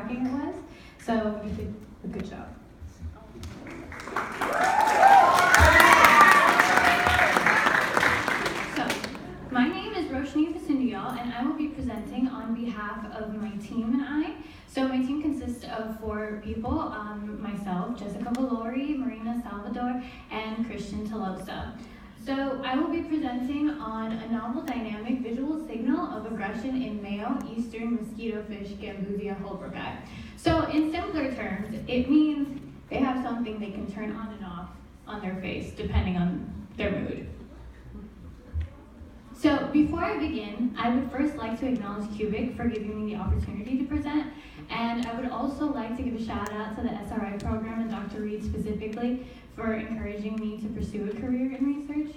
shocking it was. So you did a good job. So, my name is Roshni, and I will be presenting on behalf of my team and I. So my team consists of 4 people, myself, Jessica Valori, Marina Salvador, and Christian Tolosa. So I will be presenting on a novel dynamic visual signal of aggression in male eastern mosquitofish Gambusia holbrooki. So in simpler terms, it means they have something they can turn on and off on their face depending on their mood. So before I begin, I would first like to acknowledge QBIC for giving me the opportunity to present, and I would also like to give a shout out to the SRI program and Dr. Reed specifically for encouraging me to pursue a career in research.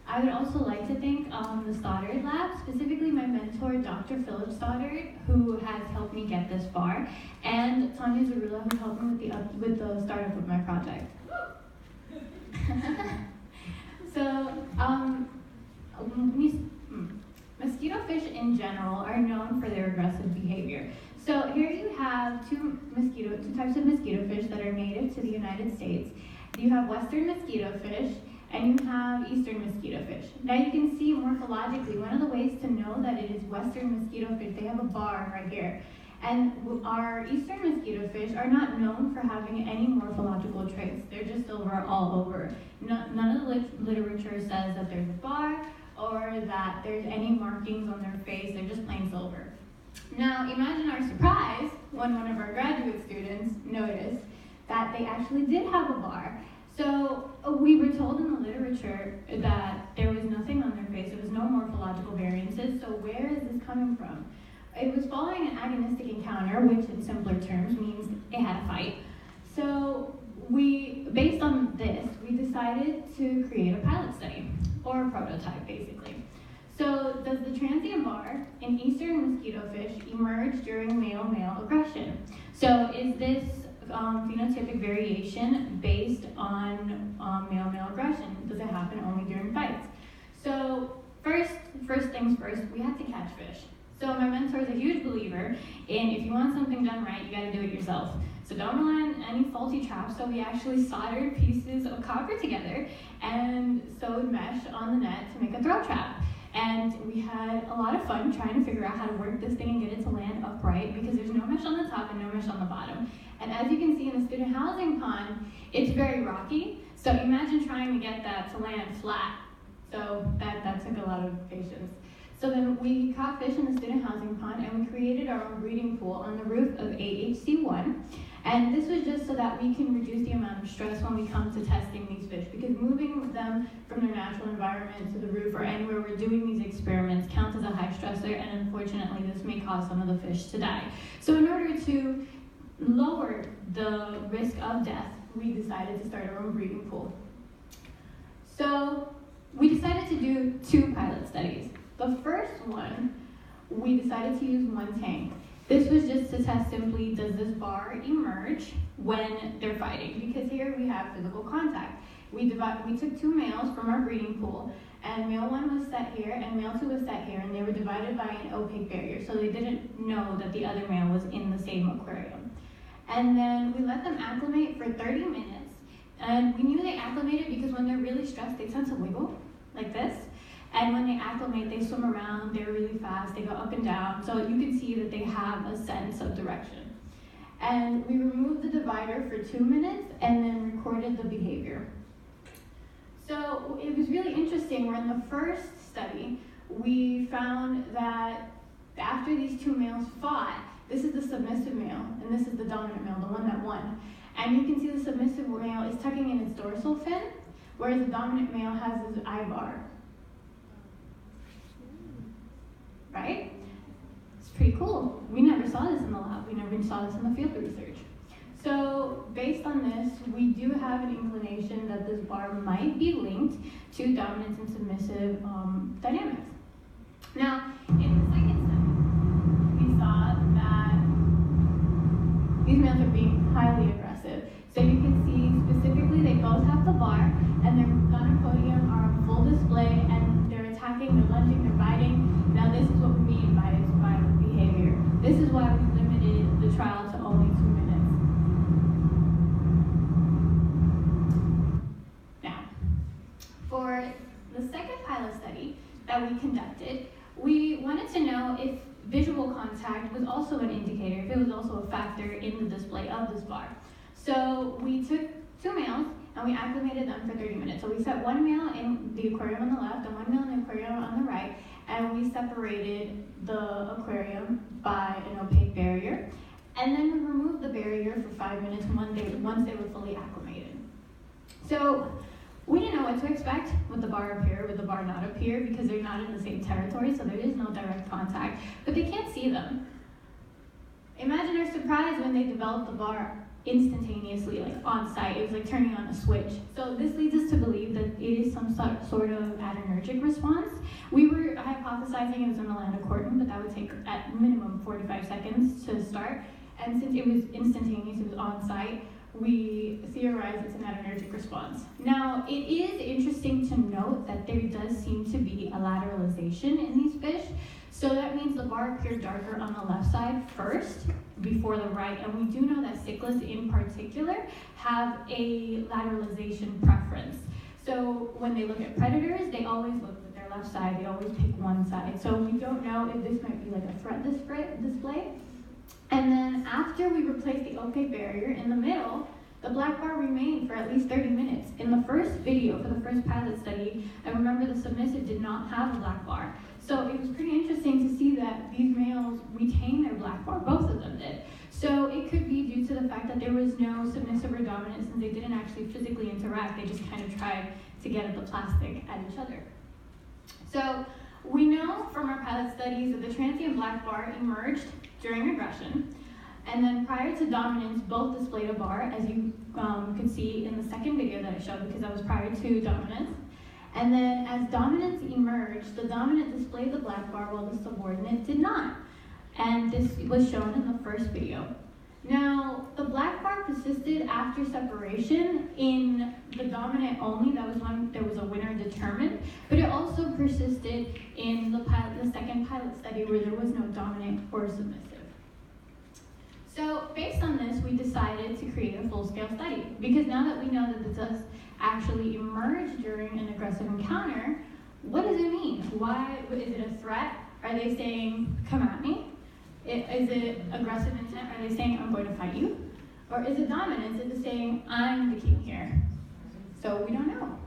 I would also like to thank the Stoddard Lab, specifically my mentor, Dr. Philip Stoddard, who has helped me get this far, and Tanya Zarula, who helped me with the startup of my project. So, mosquitofish in general are known for their aggressive behavior. So here you have two types of mosquitofish that are native to the United States. You have western mosquitofish and you have eastern mosquitofish. Now you can see morphologically, one of the ways to know that it is western mosquitofish, they have a bar right here. And our eastern mosquitofish are not known for having any morphological traits. They're just silver all over. None of the literature says that there's a bar or that there's any markings on their face. They're just plain silver. Now imagine our surprise when one of our graduate students noticed that they actually did have a bar. So we were told in the literature that there was nothing on their face. There was no morphological variances. So where is this coming from? It was following an agonistic encounter, which in simpler terms means it had a fight. So based on this, we decided to create a pilot study, or a prototype basically. So does the transient bar in eastern mosquitofish emerge during male-male aggression? So is this phenotypic variation based on male-male aggression? Does it happen only during fights? So first things first, we had to catch fish. So my mentor is a huge believer in if you want something done right, you gotta do it yourself. So don't rely on any faulty traps. So we actually soldered pieces of copper together and sewed mesh on the net to make a throw trap. And we had a lot of fun trying to figure out how to work this thing and get it to land upright because there's no mesh on the top and no mesh on the bottom. And as you can see in the student housing pond, it's very rocky. So imagine trying to get that to land flat. So that took a lot of patience. So then we caught fish in the student housing pond and we created our own breeding pool on the roof of AHC1. And this was just so that we can reduce the amount of stress when we come to testing these fish, because moving them from their natural environment to the roof or anywhere we're doing these experiments counts as a high stressor, and unfortunately this may cause some of the fish to die. So in order to lower the risk of death, we decided to start our own breeding pool. So we decided to do 2 pilot studies. The first one, we decided to use 1 tank. This was just to test simply, does this bar emerge when they're fighting? Because here we have physical contact. We took 2 males from our breeding pool, and male 1 was set here, and male 2 was set here, and they were divided by an opaque barrier, so they didn't know that the other male was in the same aquarium. And then we let them acclimate for 30 minutes, and we knew they acclimated because when they're really stressed, they tend to wiggle, like this. And when they acclimate, they swim around, they're really fast, they go up and down, so you can see that they have a sense of direction. And we removed the divider for 2 minutes and then recorded the behavior. So it was really interesting, where in the first study, we found that after these 2 males fought, this is the submissive male, and this is the dominant male, the one that won. And you can see the submissive male is tucking in its dorsal fin, whereas the dominant male has his eye bar. Right? It's pretty cool. We never saw this in the lab. We never saw this in the field research. So based on this, we do have an inclination that this bar might be linked to dominance and submissive dynamics. Now, in the second study, we saw that these males are being highly aggressive. So you can see specifically they both have the bar, and their gonopodium are on full display, and they're attacking, they're lunging, they're biting. Now this is what we mean by its violent behavior. This is why we limited the trial also a factor in the display of this bar. So we took 2 males and we acclimated them for 30 minutes. So we set 1 male in the aquarium on the left and 1 male in the aquarium on the right, and we separated the aquarium by an opaque barrier. And then we removed the barrier for 5 minutes once they were fully acclimated. So we didn't know what to expect with the bar up here, with the bar not up here, because they're not in the same territory, so there is no direct contact, but they can't see them. Imagine our surprise when they developed the bar instantaneously, like on site. It was like turning on a switch. So this leads us to believe that it is some sort of adrenergic response. We were hypothesizing it was a melanocortin, but that would take at minimum 45 seconds to start. And since it was instantaneous, it was on site, we theorize it's an adrenergic response. Now, it is interesting to note that there does seem to be a lateralization in these fish. So that means the bar appeared darker on the left side first, before the right. And we do know that cichlids in particular have a lateralization preference. So when they look at predators, they always look at their left side. They always pick one side. So we don't know if this might be like a threat display. And then after we replaced the opaque barrier in the middle, the black bar remained for at least 30 minutes. In the first video, for the first pilot study, I remember the submissive did not have a black bar. So it was pretty interesting to see that these males retain their black bar, both of them did. So it could be due to the fact that there was no submissive or dominant, since they didn't actually physically interact, they just kind of tried to get at the plastic at each other. So we know from our pilot studies that the transient black bar emerged during aggression, and then prior to dominance, both displayed a bar, as you could see in the second video that I showed, because that was prior to dominance. And then as dominance emerged, the dominant displayed the black bar while the subordinate did not. And this was shown in the first video. Now, the black bar persisted after separation in the dominant only. That was when there was a winner determined, but it also persisted in the second pilot study where there was no dominant or submissive. So based on this, we decided to create a full-scale study, because now that we know that this does actually emerge during an aggressive encounter, what does it mean? Why is it a threat? Are they saying, come at me? Is it aggressive intent? Are they saying, I'm going to fight you? Or is it dominance? Is it saying, I'm the king here? So we don't know.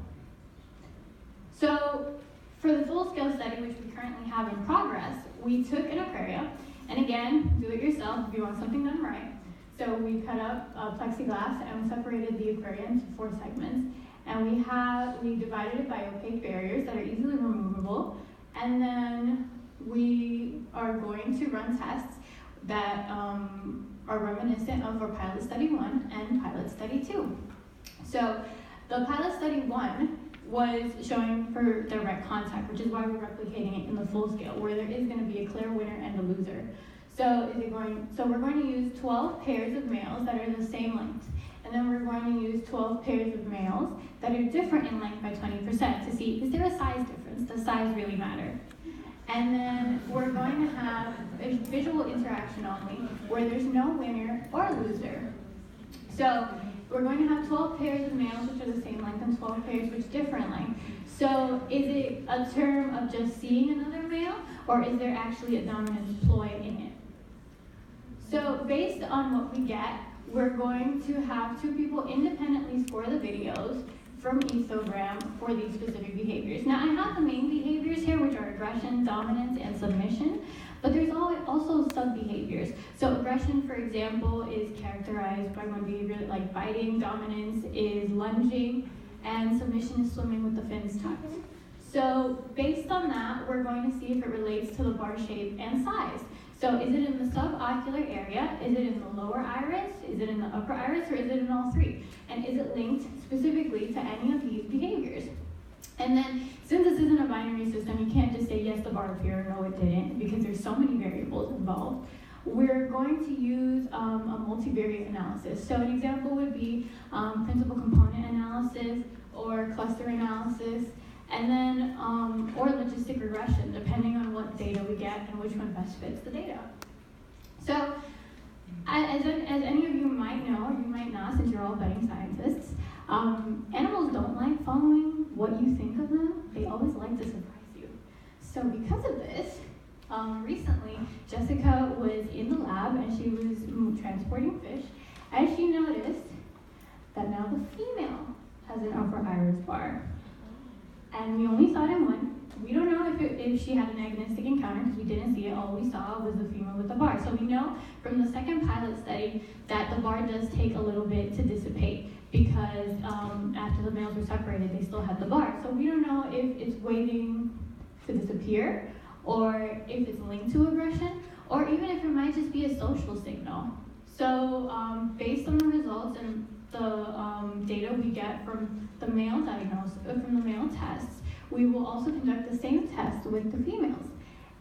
So for the full-scale study, which we currently have in progress, we took an aquarium, and again, do it yourself if you want something done right. So we cut up plexiglass and we separated the aquarium into 4 segments. And we divided it by opaque barriers that are easily removable. And then we are going to run tests that are reminiscent of our pilot study 1 and pilot study 2. So the pilot study 1 was showing for direct contact, which is why we're replicating it in the full scale, where there is going to be a clear winner and a loser. So we're going to use 12 pairs of males that are the same length. And then we're going to use 12 pairs of males that are different in length by 20% to see, is there a size difference? Does size really matter? And then we're going to have a visual interaction only, where there's no winner or loser. So we're going to have 12 pairs of males which are the same length and 12 pairs which differ in length. So is it a term of just seeing another male, or is there actually a dominance ploy in it? So based on what we get, we're going to have 2 people independently score the videos from ethogram for these specific behaviors. Now I have the main behaviors here, which are aggression, dominance, and submission, but there's also sub-behaviors. So aggression, for example, is characterized by one behavior like biting, dominance is lunging, and submission is swimming with the fins tucked. So based on that, we're going to see if it relates to the bar shape and size. So is it in the subocular area? Is it in the lower iris? Is it in the upper iris? Or is it in all 3? And is it linked specifically to any of these behaviors? And then, since this isn't a binary system, you can't just say, yes, the bar appeared, no, it didn't, because there's so many variables involved. We're going to use a multivariate analysis. So an example would be principal component analysis or cluster analysis, and then, or logistic regression, depending on what data we get and which one best fits the data. So, as any of you might know, or you might not, since you're all budding scientists, animals don't like following what you think of them. They always like to surprise you. So because of this, recently, Jessica was in the lab and she was transporting fish, and she noticed that now the female has an upper iris bar. And we only saw it in one. We don't know if she had an agonistic encounter because we didn't see it. All we saw was the female with the bar. So we know from the second pilot study that the bar does take a little bit to dissipate because after the males were separated, they still had the bar. So we don't know if it's waiting to disappear or if it's linked to aggression or even if it might just be a social signal. So based on the results and the data we get from the male from the male tests, we will also conduct the same test with the females.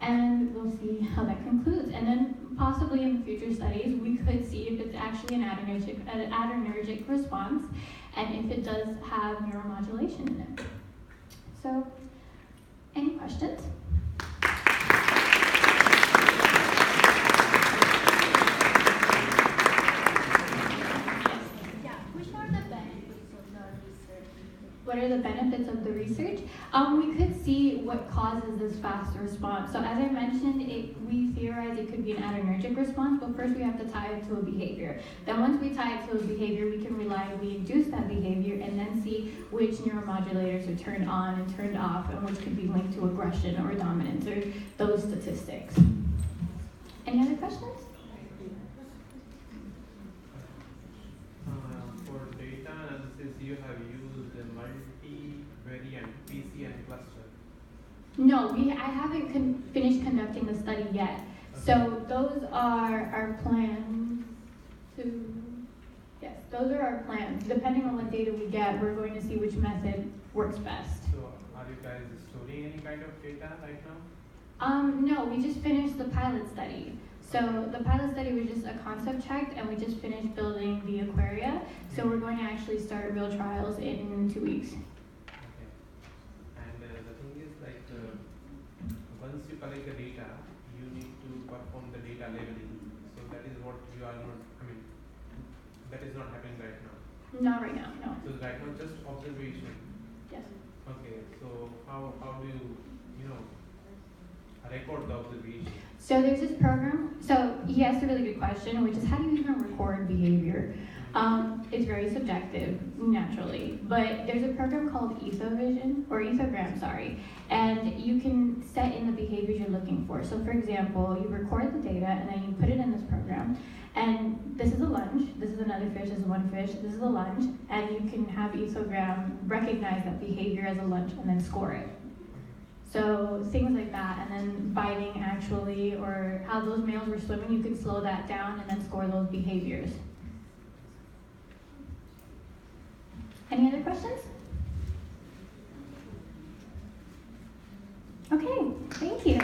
And we'll see how that concludes. And then possibly in the future studies, we could see if it's actually an adrenergic response and if it does have neuromodulation in it. So, any questions? What are the benefits of the research? We could see what causes this fast response. So as I mentioned, we theorize it could be an adrenergic response, but first we have to tie it to a behavior. Then once we tie it to a behavior, we can reliably induce that behavior and then see which neuromodulators are turned on and turned off and which could be linked to aggression or dominance or those statistics. Any other questions? For data analysis, you have used a multi-variant PCN cluster. No, I haven't finished conducting the study yet. Okay. So those are our plans yes, those are our plans. Depending on what data we get, we're going to see which method works best. So are you guys storing any kind of data right now? No, we just finished the pilot study. So the pilot study was just a concept check, and we just finished building the aquaria. So we're going to actually start real trials in 2 weeks. Okay. And the thing is, like, once you collect the data, you need to perform the data labeling. So that is what you are not, that is not happening right now. Not right now, no. So right now, just observation. Yes. Okay. So how do you record the observation? So there's this program. So he asked a really good question, which is how do you even record behavior? It's very subjective, naturally, but there's a program called ethogram, and you can set in the behaviors you're looking for. So for example, you record the data and then you put it in this program, and this is a lunge, this is another fish, this is one fish, this is a lunge, and you can have ethogram recognize that behavior as a lunge and then score it. So things like that, and then biting actually, or how those males were swimming, you can slow that down and then score those behaviors. Any other questions? Okay, thank you.